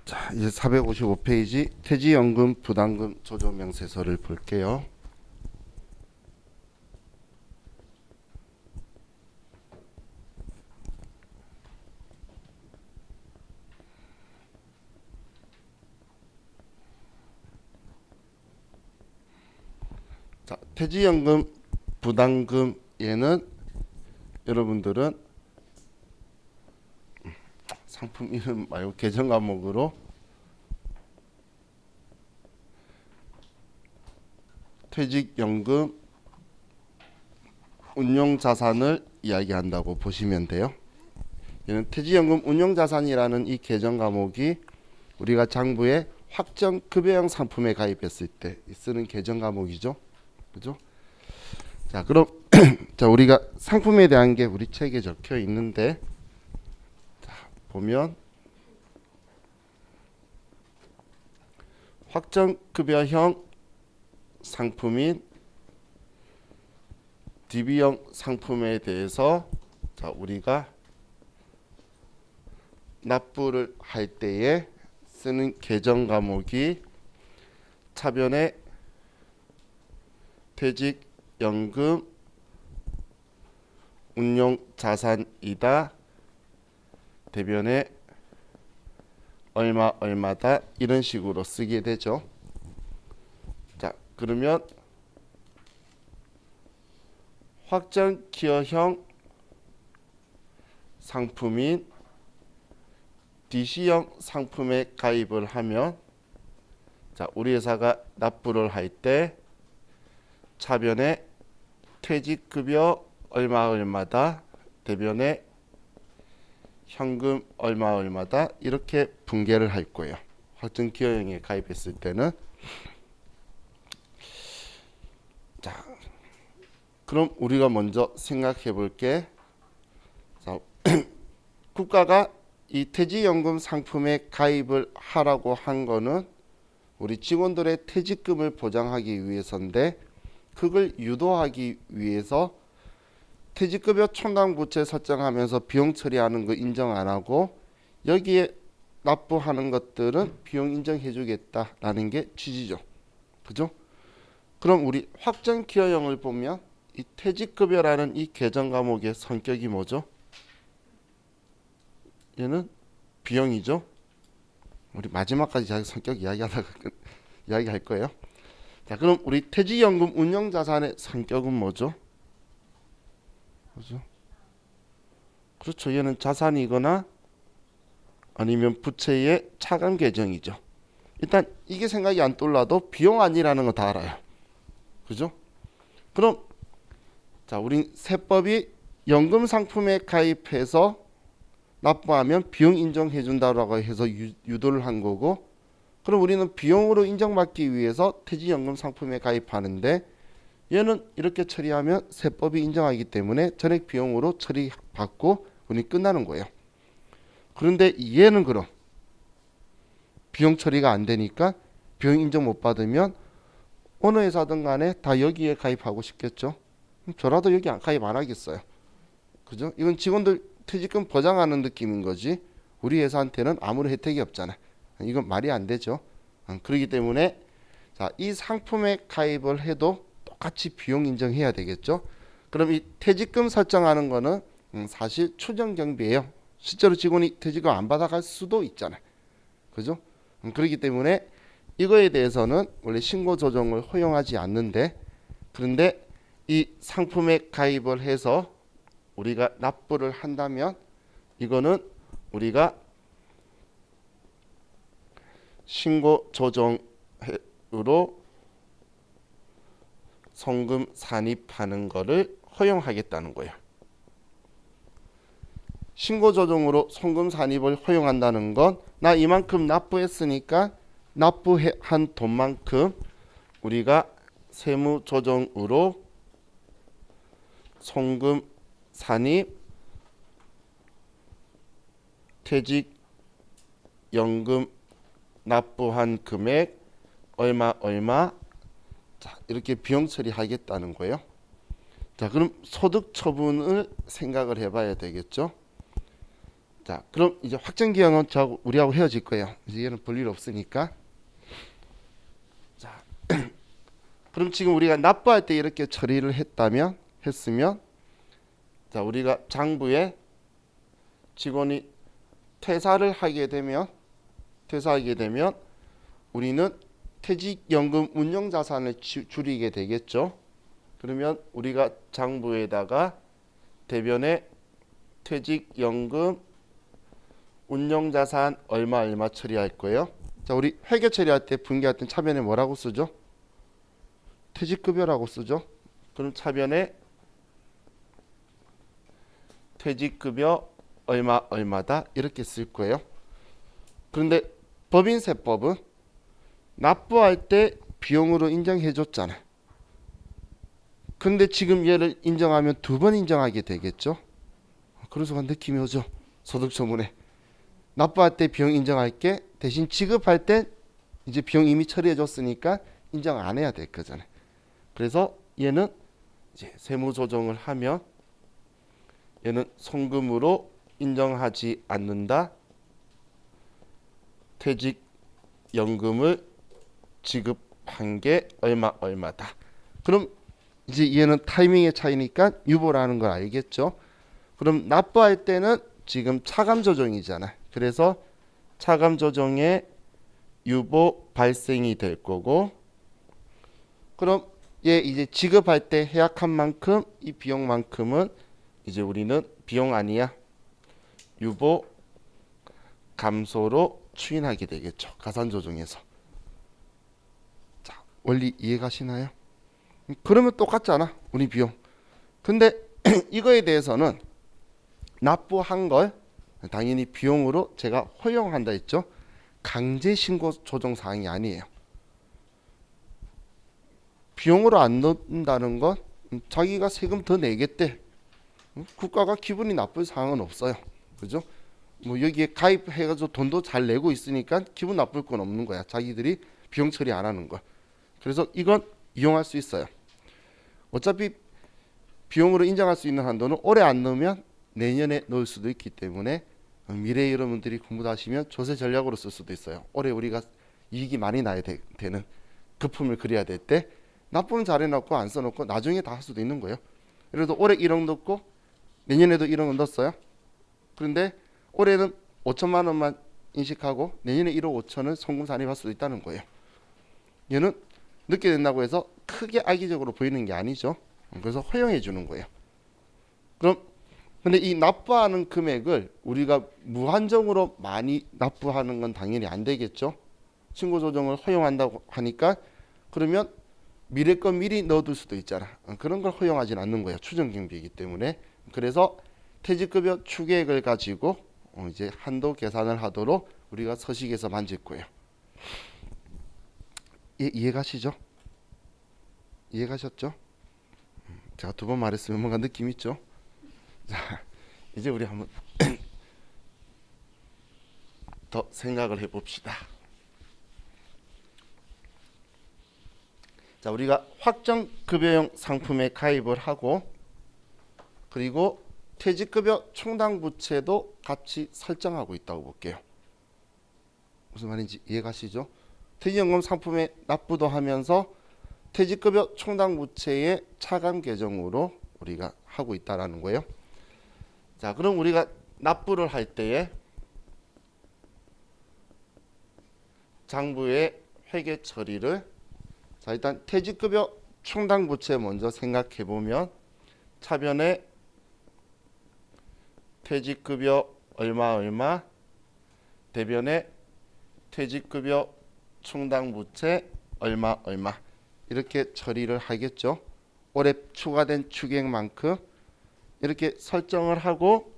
자, 이제 455페이지 퇴직연금 부담금 조정명세서를 볼게요. 자, 퇴직연금 부담금 얘는 여러분들은 상품 이름 말고 계정 과목으로 퇴직연금 운용자산을 이야기한다고 보시면 돼요. 얘는 퇴직연금 운용자산이라는 이 계정 과목이 우리가 장부에 확정급여형 상품에 가입했을 때 쓰는 계정 과목이죠. 그죠? 자, 그럼 자, 우리가 상품에 대한 게 우리 책에 적혀 있는데, 자, 보면 확정급여형 상품인 DB형 상품에 대해서 자, 우리가 납부를 할 때에 쓰는 계정 과목이 차변에 퇴직연금 운용자산이다, 대변에 얼마 얼마다 이런 식으로 쓰게 되죠. 자, 그러면 확정기여형 상품인 DC형 상품에 가입을 하면 자, 우리 회사가 납부를 할 때 차변에 퇴직급여 얼마 얼마다, 대변에 현금 얼마 얼마다 이렇게 분개를 할 거예요. 확정기여형에 가입했을 때는. 자, 그럼 우리가 먼저 생각해 볼게. 자, 국가가 이 퇴직연금 상품에 가입을 하라고 한 거는 우리 직원들의 퇴직금을 보장하기 위해서인데, 그걸 유도하기 위해서 퇴직급여 총량부채 설정하면서 비용 처리하는 거 인정 안 하고 여기에 납부하는 것들은 비용 인정해 주겠다라는 게 취지죠. 그죠? 그럼 우리 확정기여형을 보면 이 퇴직급여라는 이 계정 과목의 성격이 뭐죠? 얘는 비용이죠. 우리 마지막까지 자기 성격 이야기할 거예요. 자, 그럼 우리 퇴직연금 운용자산의 성격은 뭐죠? 그죠? 그렇죠. 얘는 자산이거나 아니면 부채의 차감 계정이죠. 일단 이게 생각이 안 떠올라도 비용 아니라는 거 다 알아요. 그죠? 그럼 자, 우린 세법이 연금 상품에 가입해서 납부하면 비용 인정해 준다라고 해서 유도를 한 거고, 그럼 우리는 비용으로 인정받기 위해서 퇴직연금 상품에 가입하는데 얘는 이렇게 처리하면 세법이 인정하기 때문에 전액 비용으로 처리받고 우리 끝나는 거예요. 그런데 얘는 그럼 비용 처리가 안 되니까 비용 인정 못 받으면 어느 회사든 간에 다 여기에 가입하고 싶겠죠. 저라도 여기 가입 안 하겠어요. 그죠? 이건 직원들 퇴직금 보장하는 느낌인 거지 우리 회사한테는 아무런 혜택이 없잖아. 이건 말이 안 되죠. 그렇기 때문에 자, 이 상품에 가입을 해도 똑같이 비용 인정해야 되겠죠. 그럼 이 퇴직금 설정하는 거는 사실 추정 경비예요. 실제로 직원이 퇴직금 안 받아갈 수도 있잖아요. 그죠? 그렇기 때문에 이거에 대해서는 원래 신고 조정을 허용하지 않는데, 그런데 이 상품에 가입을 해서 우리가 납부를 한다면 이거는 우리가 신고 조정으로 송금 산입하는 거를 허용하겠다는 거예요. 신고 조정으로 송금 산입을 허용한다는 건 나 이만큼 납부했으니까 납부한 돈만큼 우리가 세무 조정으로 송금 산입 퇴직연금 납부한 금액 얼마 얼마 자, 이렇게 비용 처리하겠다는 거예요. 자, 그럼 소득 처분을 생각을 해봐야 되겠죠. 자, 그럼 이제 확정기형은 저하고 우리하고 헤어질 거예요. 이제 얘는 볼 일 없으니까. 자, 그럼 지금 우리가 납부할 때 이렇게 처리를 했으면, 자, 우리가 장부에 직원이 퇴사하게 되면 우리는 퇴직연금 운용자산을 줄이게 되겠죠. 그러면 우리가 장부에다가 대변에 퇴직연금 운용자산 얼마 처리할 거예요. 자, 우리 회계 처리할 때 분기할 때 차변에 뭐라고 쓰죠? 퇴직급여라고 쓰죠. 그럼 차변에 퇴직급여 얼마다 이렇게 쓸 거예요. 그런데 법인세법은 납부할 때 비용으로 인정해 줬잖아요. 근데 지금 얘를 인정하면 두 번 인정하게 되겠죠. 그래서 느낌이 오죠. 소득처분에 납부할 때 비용 인정할게, 대신 지급할 때 이제 비용 이미 처리해 줬으니까 인정 안 해야 될 거잖아요. 그래서 얘는 이제 세무 조정을 하면 얘는 송금으로 인정하지 않는다. 퇴직연금을 지급한 게 얼마다. 그럼 이제 얘는 타이밍의 차이니까 유보라는 걸 알겠죠. 그럼 납부할 때는 지금 차감 조정이잖아. 그래서 차감 조정에 유보 발생이 될 거고, 그럼 얘 이제 지급할 때 해약한 만큼 이 비용만큼은 이제 우리는 비용 아니야, 유보 감소로 추인하게 되겠죠. 가산 조정에서. 자, 원리 이해가시나요? 그러면 똑같잖아, 우리 비용. 근데 이거에 대해서는 납부한 걸 당연히 비용으로 제가 허용한다 했죠. 강제 신고 조정 사항이 아니에요. 비용으로 안 넣는다는 건 자기가 세금 더 내겠대. 국가가 기분이 나쁠 사항은 없어요. 그죠? 뭐 여기에 가입해가지고 돈도 잘 내고 있으니까 기분 나쁠 건 없는 거야. 자기들이 비용 처리 안 하는 거. 그래서 이건 이용할 수 있어요. 어차피 비용으로 인정할 수 있는 한도는 올해 안 넣으면 내년에 넣을 수도 있기 때문에 미래에 여러분들이 공부도 하시면 조세 전략으로 쓸 수도 있어요. 올해 우리가 이익이 많이 나야 되는 거품을 그려야 될 때 납부는 잘 해놓고 안 써놓고 나중에 다 할 수도 있는 거예요. 예를 들어 올해 1억 넣고 내년에도 1억 넣었어요. 그런데 올해는 5천만 원만 인식하고 내년에 1억 5천은 송금 산입할 수도 있다는 거예요. 얘는 늦게 된다고 해서 크게 악의적으로 보이는 게 아니죠. 그래서 허용해 주는 거예요. 그럼 근데 이 납부하는 금액을 우리가 무한정으로 많이 납부하는 건 당연히 안 되겠죠. 신고 조정을 허용한다고 하니까 그러면 미래 거 미리 넣어둘 수도 있잖아. 그런 걸 허용하진 않는 거예요. 추정 경비이기 때문에. 그래서 퇴직급여 추계액을 가지고 이제 한도 계산을 하도록 우리가 서식에서 만질 거예요. 이해가시죠? 이해가셨죠? 제가 두 번 말했으면 뭔가 느낌 있죠? 자, 이제 우리 한번 더 생각을 해봅시다. 자, 우리가 확정급여용 상품에 가입을 하고 그리고 퇴직급여 충당부채도 같이 설정하고 있다고 볼게요. 무슨 말인지 이해가시죠? 퇴직연금 상품에 납부도 하면서 퇴직급여 충당부채의 차감 계정으로 우리가 하고 있다라는 거예요. 자, 그럼 우리가 납부를 할 때에 장부의 회계 처리를, 자, 일단 퇴직급여 충당부채 먼저 생각해 보면 차변에 퇴직급여 얼마 대변에 퇴직급여 충당부채 얼마 이렇게 처리를 하겠죠. 올해 추가된 추계액만큼 이렇게 설정을 하고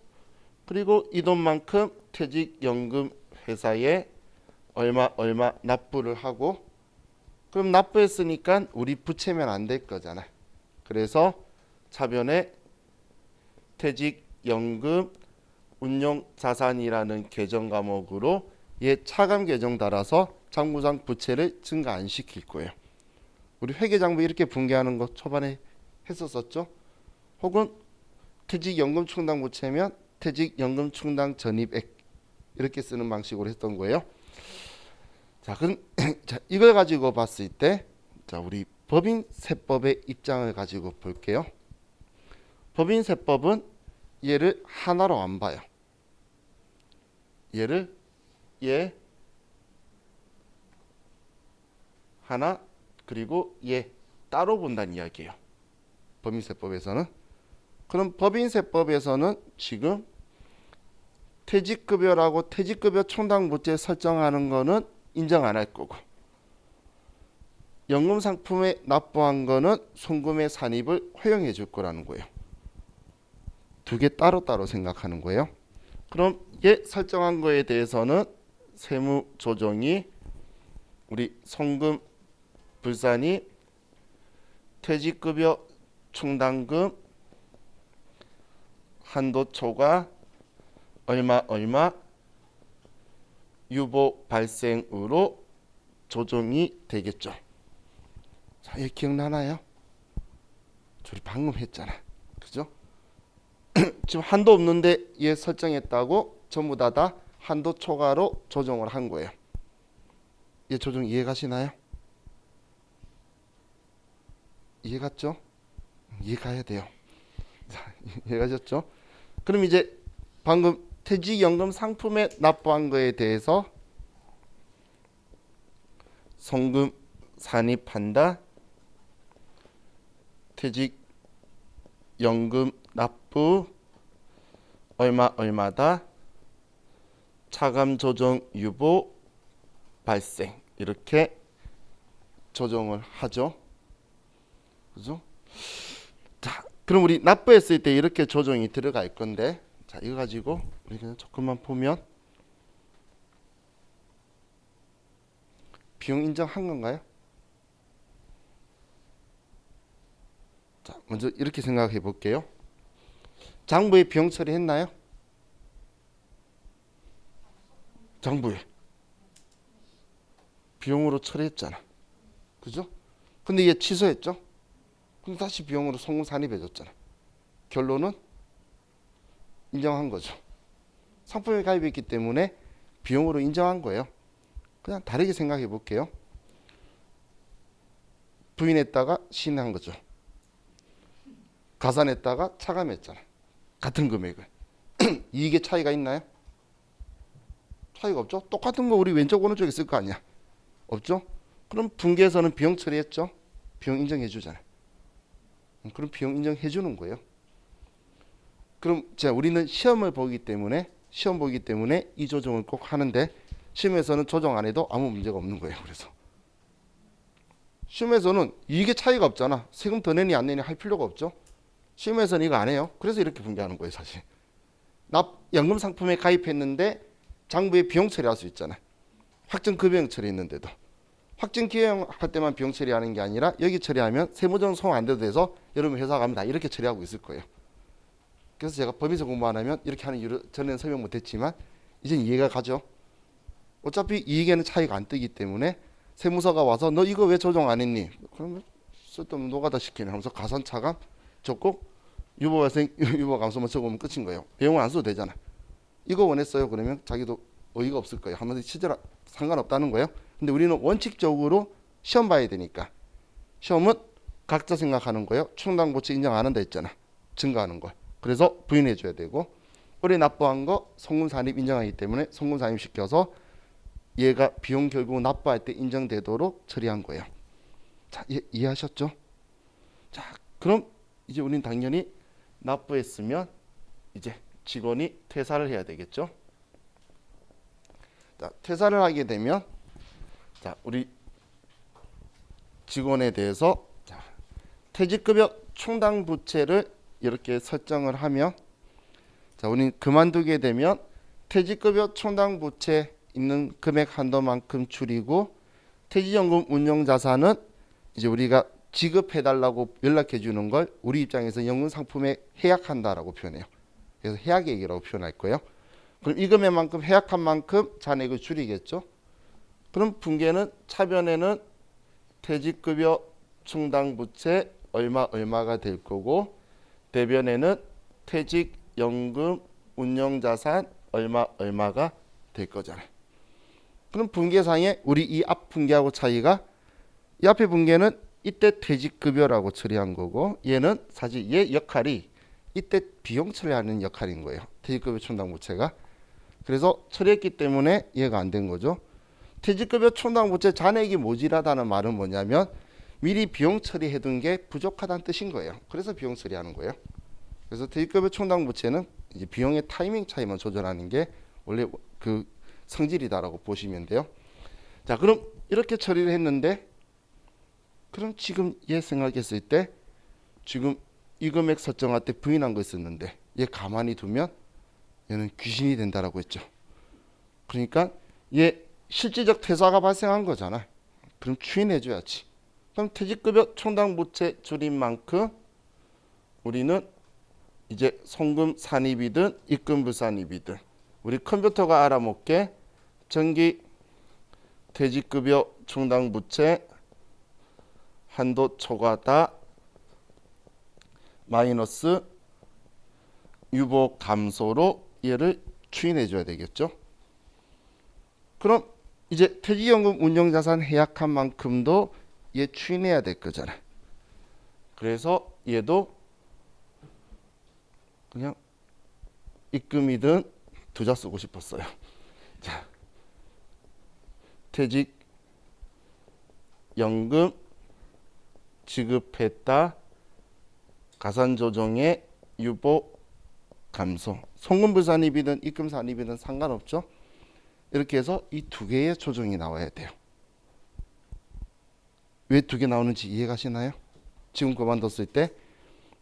그리고 이 돈만큼 퇴직연금 회사에 얼마 납부를 하고, 그럼 납부했으니까 우리 부채면 안 될 거잖아. 그래서 차변에 퇴직연금 운용자산이라는 계정 과목으로 얘 차감 계정 달아서 장부상 부채를 증가 안 시킬 거예요. 우리 회계장부 이렇게 분개하는 거 초반에 했었었죠. 혹은 퇴직연금 충당부채면 퇴직연금 충당 전입액 이렇게 쓰는 방식으로 했던 거예요. 자, 그럼 자, 이걸 가지고 봤을 때 자, 우리 법인세법의 입장을 가지고 볼게요. 법인세법은 얘를 하나로 안 봐요. 얘를 얘 하나 그리고 얘 따로 본다는 이야기예요. 법인세법에서는. 그럼 법인세법에서는 지금 퇴직급여라고 퇴직급여 충당부채 설정하는 거는 인정 안 할 거고, 연금상품에 납부한 거는 송금의 산입을 허용해 줄 거라는 거예요. 두 개 따로따로 생각하는 거예요. 그럼 얘 설정한 거에 대해서는 세무 조정이 우리 송금 불산이 퇴직급여 충당금 한도 초과 얼마 유보 발생으로 조정이 되겠죠. 자, 얘 기억나나요? 우리 방금 했잖아. 그죠? 지금 한도 없는데 얘 설정했다고 전부 다 한도 초과로 조정을 한 거예요. 얘 조정 이해가시나요? 이해갔죠? 이해가야 돼요. 자, 이해가셨죠? 그럼 이제 방금 퇴직연금 상품에 납부한 거에 대해서 송금 산입한다. 퇴직연금 납부 얼마다 차감 조정 유보 발생 이렇게 조정을 하죠. 그죠? 자, 그럼 우리 납부했을 때 이렇게 조정이 들어갈 건데, 자, 이거 가지고 우리 그냥 조금만 보면 비용 인정한 건가요? 자, 먼저 이렇게 생각해 볼게요. 장부에 비용 처리했나요? 장부에 비용으로 처리했잖아. 그죠? 근데 얘 취소했죠? 그럼 다시 비용으로 송금 산입해 줬잖아. 결론은 인정한 거죠. 상품에 가입했기 때문에 비용으로 인정한 거예요. 그냥 다르게 생각해 볼게요. 부인했다가 시인한 거죠. 가산했다가 차감했잖아. 같은 금액을. 이익의 차이가 있나요? 차이가 없죠. 똑같은 거 우리 왼쪽 오른쪽에 있을 거 아니야. 없죠. 그럼 분기에서는 비용 처리했죠. 비용 인정해 주잖아요. 그럼 비용 인정해 주는 거예요. 그럼 자, 우리는 시험 보기 때문에 이 조정을 꼭 하는데, 시험에서는 조정 안 해도 아무 문제가 없는 거예요. 그래서 시험에서는 이게 차이가 없잖아. 세금 더 내니 안 내니 할 필요가 없죠. 시험에서는 이거 안 해요. 그래서 이렇게 분개하는 거예요. 사실 연금 상품에 가입했는데 장부에 비용 처리할 수 있잖아. 확정 급여형 처리했는데도 확정 기여형 할 때만 비용 처리하는 게 아니라 여기 처리하면 세무조정 소송 안 돼도 돼서 여러분 회사 가면 다 이렇게 처리하고 있을 거예요. 그래서 제가 법인세 공부 안 하면 이렇게 하는 이유를 전에는 설명 못했지만 이젠 이해가 가죠. 어차피 이익에는 차이가 안 뜨기 때문에 세무서가 와서 너 이거 왜 조정 안 했니? 그러면 쓸데없는 노가다 시키네 하면서 가산 차감 적고 유보 발생 유보 감소만 적으면 끝인 거예요. 비용을 안 써도 되잖아. 이거 원했어요. 그러면 자기도 어이가 없을 거예요. 하면서 실제로 상관없다는 거예요. 근데 우리는 원칙적으로 시험 봐야 되니까 시험은 각자 생각하는 거예요. 충당부채 인정 안 한다 했잖아. 증가하는 걸. 그래서 부인해 줘야 되고, 올해 납부한 거 송금 산입 인정하기 때문에 송금 산입 시켜서 얘가 비용 결국 납부할 때 인정되도록 처리한 거예요. 자, 이해하셨죠? 자, 그럼 이제 우리는 당연히 납부했으면 이제 직원이 퇴사를 해야 되겠죠. 자, 퇴사를 하게 되면 자, 우리 직원에 대해서 자, 퇴직급여 충당 부채를 이렇게 설정을 하면, 자, 우리는 그만두게 되면 퇴직급여 충당 부채 있는 금액 한도만큼 줄이고, 퇴직연금 운용자산은 이제 우리가 지급해달라고 연락해 주는 걸 우리 입장에서 연금 상품에 해약한다라고 표현해요. 그래서 해약액이라고 표현할 거예요. 그럼 이 금액만큼 해약한 만큼 잔액을 줄이겠죠. 그럼 분기에는 차변에는 퇴직급여 충당부채 얼마가 될 거고, 대변에는 퇴직연금 운용자산 얼마가 될 거잖아요. 그럼 분계상에 우리 이 앞 분계하고 차이가 이 앞에 분계는 이때 퇴직급여라고 처리한 거고 얘는 사실 얘 역할이 이때 비용 처리하는 역할인 거예요. 퇴직급여 충당부채가. 그래서 처리했기 때문에 얘가 안 된 거죠. 퇴직급여 충당부채 잔액이 모자라다는 말은 뭐냐면 미리 비용 처리해둔 게 부족하다는 뜻인 거예요. 그래서 비용 처리하는 거예요. 그래서 퇴직급여 충당부채는 이제 비용의 타이밍 차이만 조절하는 게 원래 그 성질이다라고 보시면 돼요. 자, 그럼 이렇게 처리를 했는데 그럼 지금 얘 생각했을 때 지금 이 금액 설정할 때 부인한 거 있었는데 얘 가만히 두면 얘는 귀신이 된다라고 했죠. 그러니까 얘 실질적 퇴사가 발생한 거잖아. 그럼 추인해줘야지. 그럼 퇴직급여 충당부채 줄인 만큼 우리는 이제 송금 산입이든 입금 불산입이든 우리 컴퓨터가 알아먹게 정기 퇴직급여 충당부채 한도 초과다 마이너스 유보 감소로 얘를 추인해 줘야 되겠죠. 그럼 이제 퇴직연금 운용자산 해약한 만큼도 얘 추인해야 될 거잖아. 그래서 얘도 그냥 입금이든 두자 쓰고 싶었어요. 자, 퇴직연금 지급했다 가산조정의 유보 감소. 송금불산입이든 입금산입이든 상관없죠. 이렇게 해서 이 두 개의 조정이 나와야 돼요. 왜 두 개 나오는지 이해가시나요? 지금 그만뒀을 때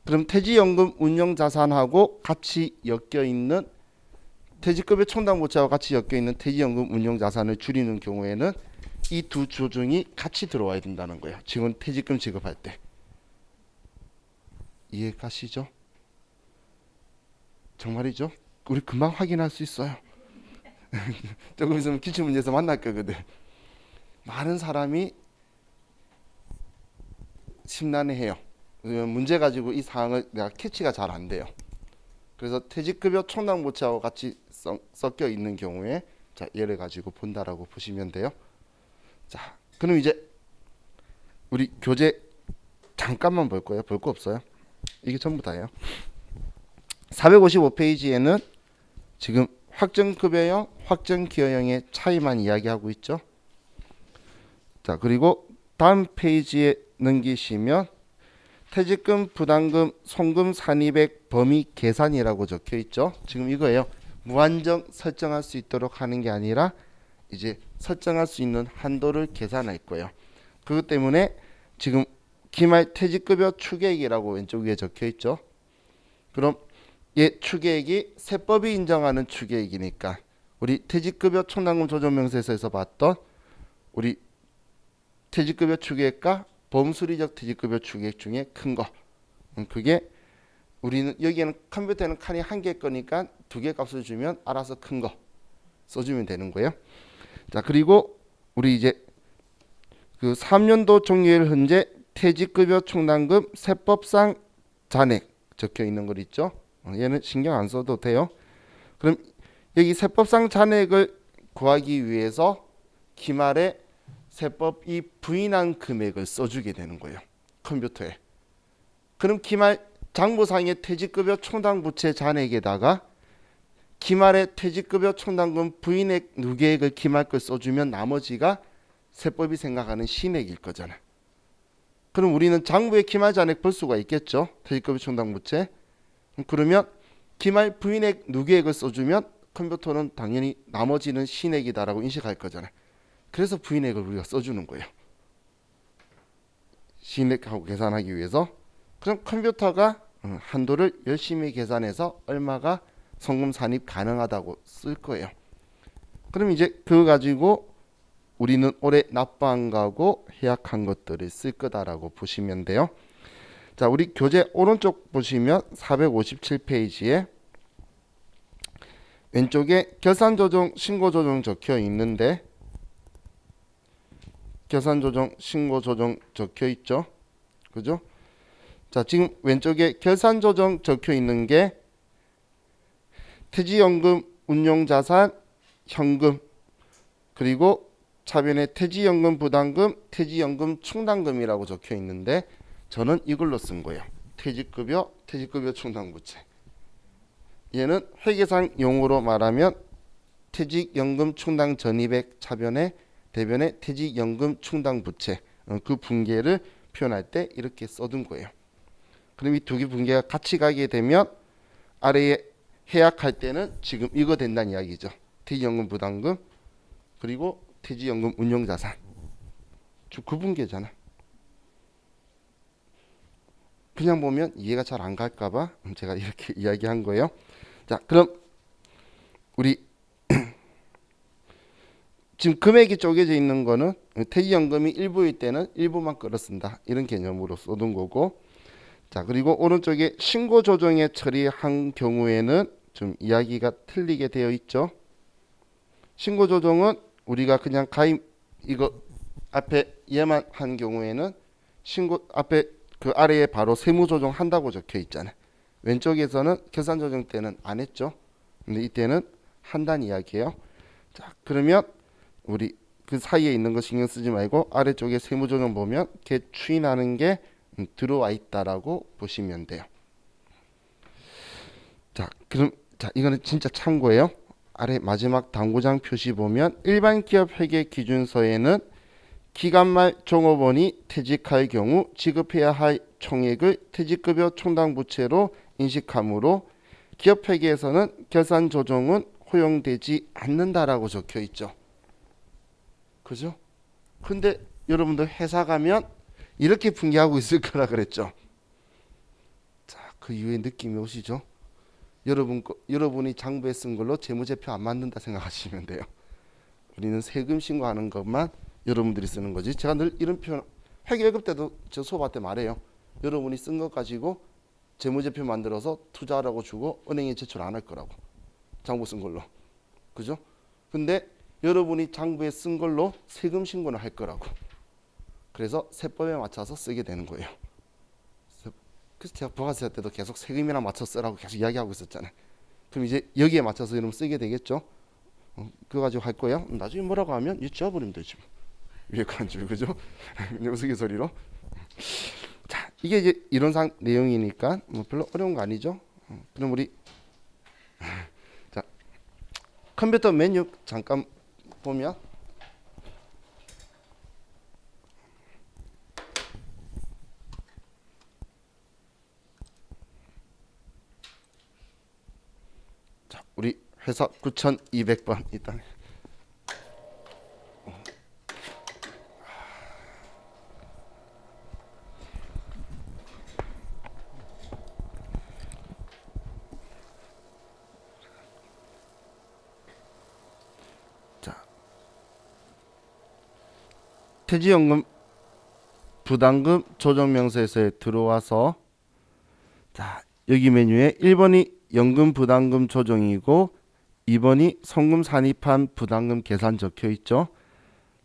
그럼 퇴직연금 운용자산하고 같이 엮여있는 퇴직급여 충당부채와 같이 엮여있는 퇴직연금 운용자산을 줄이는 경우에는 이 두 조정이 같이 들어와야 된다는 거예요. 지금 퇴직금 지급할 때. 이해가시죠? 정말이죠? 우리 금방 확인할 수 있어요. 조금 있으면 기출문제에서 만날 거거든. 많은 사람이 심란해해요. 문제 가지고 이 사항을 내가 캐치가 잘 안 돼요. 그래서 퇴직급여 충당부채하고 같이 섞여 있는 경우에 자, 얘를 가지고 본다라고 보시면 돼요. 자, 그럼 이제 우리 교재 잠깐만 볼 거예요. 볼 거 없어요. 이게 전부 다예요. 455페이지에는 지금 확정급여형, 확정기여형의 차이만 이야기하고 있죠. 자, 그리고 다음 페이지에 넘기시면 퇴직금, 부담금, 송금 산입액 범위 계산이라고 적혀 있죠. 지금 이거예요. 무한정 설정할 수 있도록 하는 게 아니라 이제 설정할 수 있는 한도를 계산할 거예요. 그것 때문에 지금 기말 퇴직급여 추계액이라고 왼쪽 위에 적혀 있죠. 그럼 얘 추계액이 세법이 인정하는 추계액이니까 우리 퇴직급여 충당금 조정명세서에서 봤던 우리 퇴직급여 추계액과 범수리적 퇴직급여 추계액 중에 큰 거. 그게 우리는 여기에는 컴퓨터에는 칸이 한 개 거니까 두 개 값을 주면 알아서 큰 거 써주면 되는 거예요. 자, 그리고 우리 이제 그 3년도 종료일 현재 퇴직급여 충당금 세법상 잔액 적혀 있는 거 있죠. 얘는 신경 안 써도 돼요. 그럼 여기 세법상 잔액을 구하기 위해서 기말에 세법이 부인한 금액을 써주게 되는 거예요. 컴퓨터에. 그럼 기말 장부상의 퇴직급여 충당부채 잔액에다가 기말에 퇴직급여 충당금 부인액 누계액을 기말 걸 써주면 나머지가 세법이 생각하는 신액일 거잖아. 그럼 우리는 장부에 기말 잔액 볼 수가 있겠죠. 퇴직급여 충당부채. 그러면 기말 부인액 누계액을 써주면 컴퓨터는 당연히 나머지는 신액이다라고 인식할 거잖아. 그래서 부인액을 우리가 써주는 거예요. 신액하고 계산하기 위해서. 그럼 컴퓨터가 한도를 열심히 계산해서 얼마가 송금 산입 가능하다고 쓸 거예요. 그럼 이제 그거 가지고 우리는 올해 납부한 거하고 해약한 것들을 쓸 거다라고 보시면 돼요. 자, 우리 교재 오른쪽 보시면 457페이지에 왼쪽에 결산조정, 신고조정 적혀 있는데 결산조정, 신고조정 적혀 있죠. 그죠? 자, 지금 왼쪽에 결산조정 적혀 있는 게 퇴직연금 운용자산 현금 그리고 차변에 퇴직연금 부담금 퇴직연금 충당금이라고 적혀 있는데 저는 이걸로 쓴 거예요. 퇴직급여 퇴직급여 충당부채. 얘는 회계상 용어로 말하면 퇴직연금 충당 전입액 차변에 대변에 퇴직연금 충당부채 그 분계를 표현할 때 이렇게 써둔 거예요. 그럼 이 두 개 분계가 같이 가게 되면 아래에 해약할 때는 지금 이거 된다는 이야기죠. 퇴직연금 부담금 그리고 퇴직연금 운용자산 그 분계잖아. 그냥 보면 이해가 잘 안 갈까봐 제가 이렇게 이야기한 거예요. 자, 그럼 우리 지금 금액이 쪼개져 있는 거는 퇴직연금이 일부일 때는 일부만 끌어 쓴다 이런 개념으로 써둔 거고, 자 그리고 오른쪽에 신고 조정에 처리한 경우에는 좀 이야기가 틀리게 되어 있죠. 신고 조정은 우리가 그냥 가입 이거 앞에 얘만 한 경우에는 신고 앞에 그 아래에 바로 세무 조정 한다고 적혀 있잖아요. 왼쪽에서는 결산 조정 때는 안 했죠. 근데 이때는 한다는 이야기예요. 자 그러면 우리 그 사이에 있는 거 신경 쓰지 말고 아래쪽에 세무 조정 보면 걔 추인하는 게 들어와 있다라고 보시면 돼요. 자 그럼 자 이거는 진짜 참고예요. 아래 마지막 당구장 표시 보면 일반 기업 회계 기준서에는 기간 말 종업원이 퇴직할 경우 지급해야 할 총액을 퇴직급여 충당부채로 인식하므로 기업 회계에서는 결산 조정은 허용되지 않는다라고 적혀 있죠. 그죠? 근데 여러분들 회사 가면 이렇게 분개하고 있을 거라 그랬죠. 자, 그 이후에 느낌이 오시죠? 여러분이 장부에 쓴 걸로 재무제표 안 만든다 생각하시면 돼요. 우리는 세금 신고하는 것만 여러분들이 쓰는 거지. 제가 늘 이런 표현 회계월급 때도 저 수업할 때 말해요. 여러분이 쓴 것 가지고 재무제표 만들어서 투자하라고 주고 은행에 제출 안 할 거라고. 장부 쓴 걸로. 그죠? 근데 여러분이 장부에 쓴 걸로 세금 신고는 할 거라고. 그래서 세법에 맞춰서 쓰게 되는 거예요. 그래서 제가 부가세 할 때도 계속 세금이랑 맞춰 쓰라고 계속 이야기하고 있었잖아요. 그럼 이제 여기에 맞춰서 여러분 쓰게 되겠죠? 그거 가지고 할 거예요. 나중에 뭐라고 하면 이 지워버리면 되지. 위에 거안 지워, 그죠? 우스갯소리로. 자, 이게 이제 이론상 내용이니까 뭐 별로 어려운 거 아니죠? 그럼 우리 자 컴퓨터 메뉴 잠깐 보면 자 우리 회사 9200번 일단 퇴직연금 부담금 조정명세서에 들어와서 자 여기 메뉴에 1번이 연금 부담금 조정이고 2번이 송금 산입한 부담금 계산 적혀 있죠.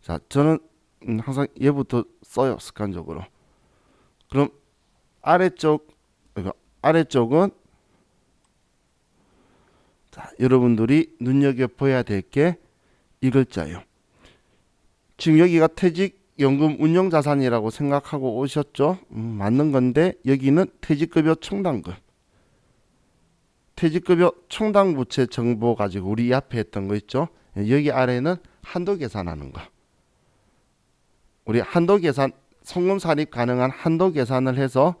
자 저는 항상 얘부터 써요 습관적으로. 그럼 아래쪽은 자 여러분들이 눈여겨봐야 될 게 이 글자예요. 지금 여기가 퇴직연금 운용자산이라고 생각하고 오셨죠? 맞는 건데 여기는 퇴직급여 충당금 퇴직급여 충당부채 정보 가지고 우리 이 앞에 했던 거 있죠? 여기 아래는 한도 계산하는 거. 우리 한도 계산 송금 산입 가능한 한도 계산을 해서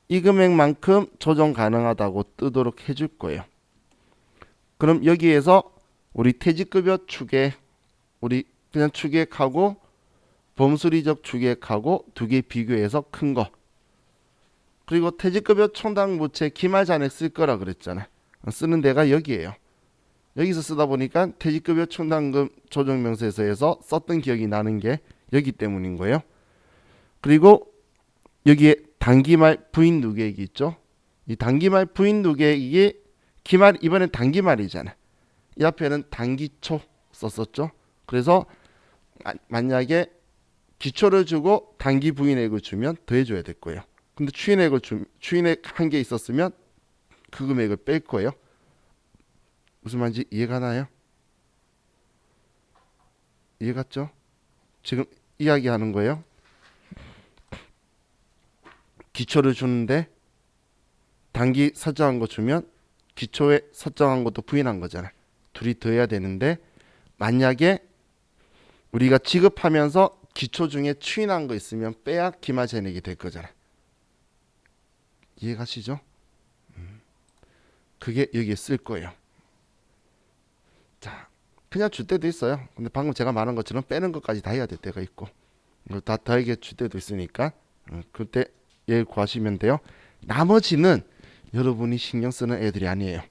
이 금액만큼 조정 가능하다고 뜨도록 해줄 거예요. 그럼 여기에서 우리 퇴직급여 추계 우리 그냥 추계하고 범수리적 추계하고 두 개 비교해서 큰 거. 그리고 퇴직급여 충당부채 기말 잔액 쓸 거라 그랬잖아요. 쓰는 데가 여기에요. 여기서 쓰다 보니까 퇴직급여 충당금 조정명세서에서 썼던 기억이 나는 게 여기 때문인 거예요. 그리고 여기에 단기말 부인 누계액이 있죠. 이 단기말 부인 누계액이 기말 이번엔 단기말이잖아요. 이 앞에는 단기초 썼었죠. 그래서 만약에 기초를 주고 단기 부인액을 주면 더해줘야 될 거예요. 근데 추인액 한 개 있었으면 그 금액을 뺄 거예요. 무슨 말인지 이해가나요? 이해갔죠? 지금 이야기하는 거예요. 기초를 주는데 단기 설정한 거 주면 기초에 설정한 것도 부인한 거잖아. 둘이 더해야 되는데 만약에 우리가 지급하면서 기초 중에 추인한 거 있으면 빼야 기말재액이 될 거잖아. 이해가시죠? 그게 여기에 쓸 거예요. 자, 그냥 줄 때도 있어요. 근데 방금 제가 말한 것처럼 빼는 것까지 다 해야 될 때가 있고 이거 다 더하게 줄 때도 있으니까 그때 얘 구하시면 돼요. 나머지는 여러분이 신경 쓰는 애들이 아니에요.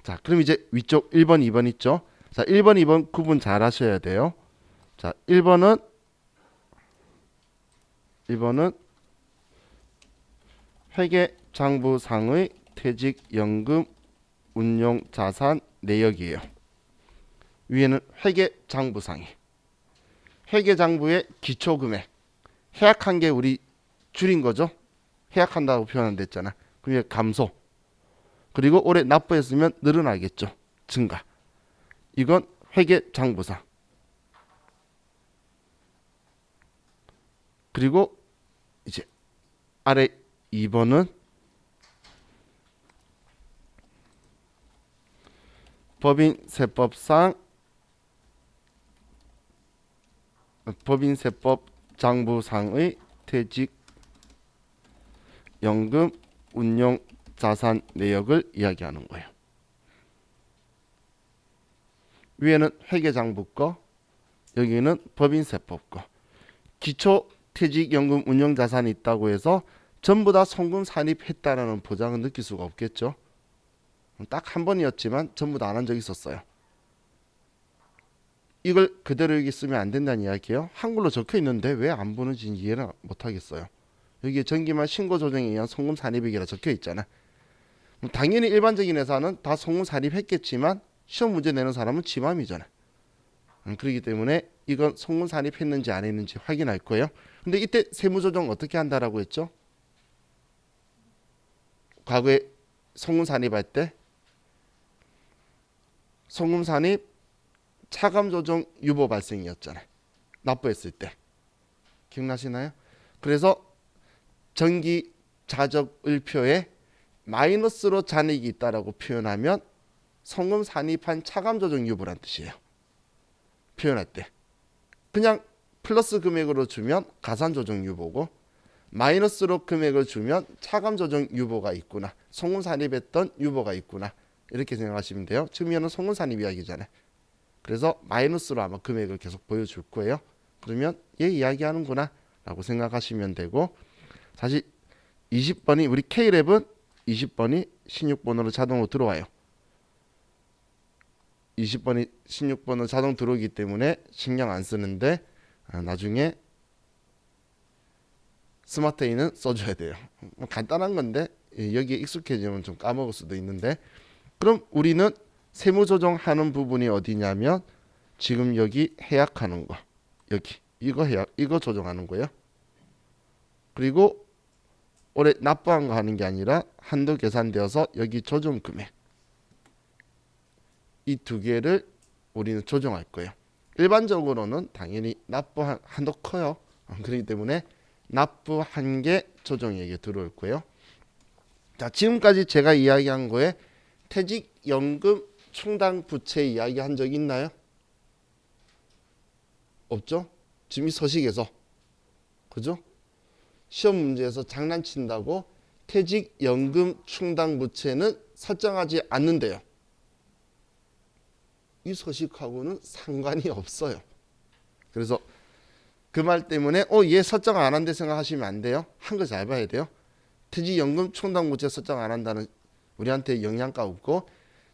자, 그럼 이제 위쪽 1번, 2번 있죠? 자, 1번, 2번 구분 잘 하셔야 돼요. 자, 1번은 회계장부상의 퇴직연금 운용자산 내역이에요. 위에는 회계장부상이 회계장부의 기초금액 해약한 게 우리 줄인 거죠. 해약한다고 표현됐잖아. 그게 감소. 그리고 올해 납부했으면 늘어나겠죠. 증가. 이건 회계장부상. 그리고 이제 아래 2번은 법인세법 장부상의 퇴직연금 운용자산 내역을 이야기하는 거예요. 위에는 회계장부 거, 여기는 법인세법 거. 기초 퇴직연금 운용자산이 있다고 해서 전부 다 송금 산입했다라는 보장은 느낄 수가 없겠죠. 딱 한 번이었지만 전부 다 안 한 적이 있었어요. 이걸 그대로 여기 쓰면 안 된다는 이야기예요. 한글로 적혀 있는데 왜 안 보는지 이해를 못 하겠어요. 여기에 정기말 신고 조정에 의한 송금 산입액이라 적혀 있잖아. 당연히 일반적인 회사는 다 송금 산입했겠지만 시험 문제 내는 사람은 지맘이잖아. 그렇기 때문에 이건 송금 산입했는지 안 했는지 확인할 거예요. 근데 이때 세무조정 어떻게 한다라고 했죠? 과거에 송금 산입할 때 송금 산입 차감 조정 유보 발생이었잖아요. 납부했을 때. 기억나시나요? 그래서 정기 자적을표에 마이너스로 잔액이 있다라고 표현하면 송금 산입한 차감 조정 유보란 뜻이에요. 표현할 때. 그냥 플러스 금액으로 주면 가산 조정 유보고 마이너스로 금액을 주면 차감 조정 유보가 있구나. 송금 산입했던 유보가 있구나. 이렇게 생각하시면 돼요. 지금 이는 송금 산입 이야기잖아요. 그래서 마이너스로 아마 금액을 계속 보여줄 거예요. 그러면 얘 이야기하는구나 라고 생각하시면 되고 사실 20번이 우리 K랩은 20번이 16번으로 자동으로 들어와요. 20번이 16번으로 자동 들어오기 때문에 신경 안 쓰는데 나중에 스마트 A는 써줘야 돼요. 간단한 건데 여기에 익숙해지면 좀 까먹을 수도 있는데 그럼 우리는 세무조정하는 부분이 어디냐면 지금 여기 해약하는 거 여기 이거 조정하는 거예요. 그리고 올해 납부한 거 하는 게 아니라 한도 계산되어서 여기 조정 금액 이 두 개를 우리는 조정할 거예요. 일반적으로는 당연히 납부한 한도 커요. 그렇기 때문에 납부한 게 조정액에 들어올 거예요. 자, 지금까지 제가 이야기한 거에 퇴직연금 충당 부채 이야기한 적 있나요? 없죠? 지금 이 서식에서 그죠? 시험 문제에서 장난친다고 퇴직연금 충당 부채는 설정하지 않는데요. 이 서식하고는 상관이 없어요. 그래서 그 말 때문에 얘 설정 안 한다 생각하시면 안 돼요. 한 거 잘 봐야 돼요. 퇴직연금 충당 부채 설정 안 한다는 우리한테 영향가 없고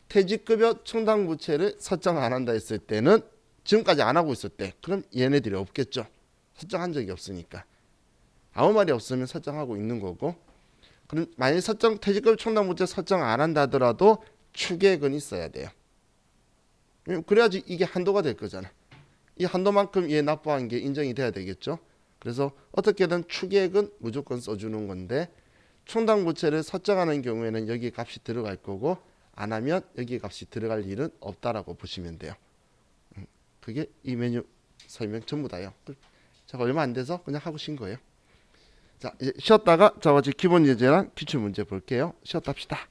퇴직급여 충당 부채를 설정 안 한다 했을 때는 지금까지 안 하고 있을 때 그럼 얘네들이 없겠죠. 설정한 적이 없으니까. 아무 말이 없으면 설정하고 있는 거고 그럼 만약 퇴직급여 충당 부채 설정 안 한다 하더라도 추계액은 있어야 돼요. 그래야지 이게 한도가 될 거잖아. 이 한도만큼 얘 납부한 게 인정이 돼야 되겠죠. 그래서 어떻게든 추계액은 무조건 써주는 건데 충당 부채를 설정하는 경우에는 여기 값이 들어갈 거고 안 하면 여기 값이 들어갈 일은 없다라고 보시면 돼요. 그게 이 메뉴 설명 전부 다요. 제가 얼마 안 돼서 그냥 하고 신 거예요. 자, 이제 쉬었다가 자바지 기본 예제랑 기출 문제 볼게요. 쉬었다 합시다.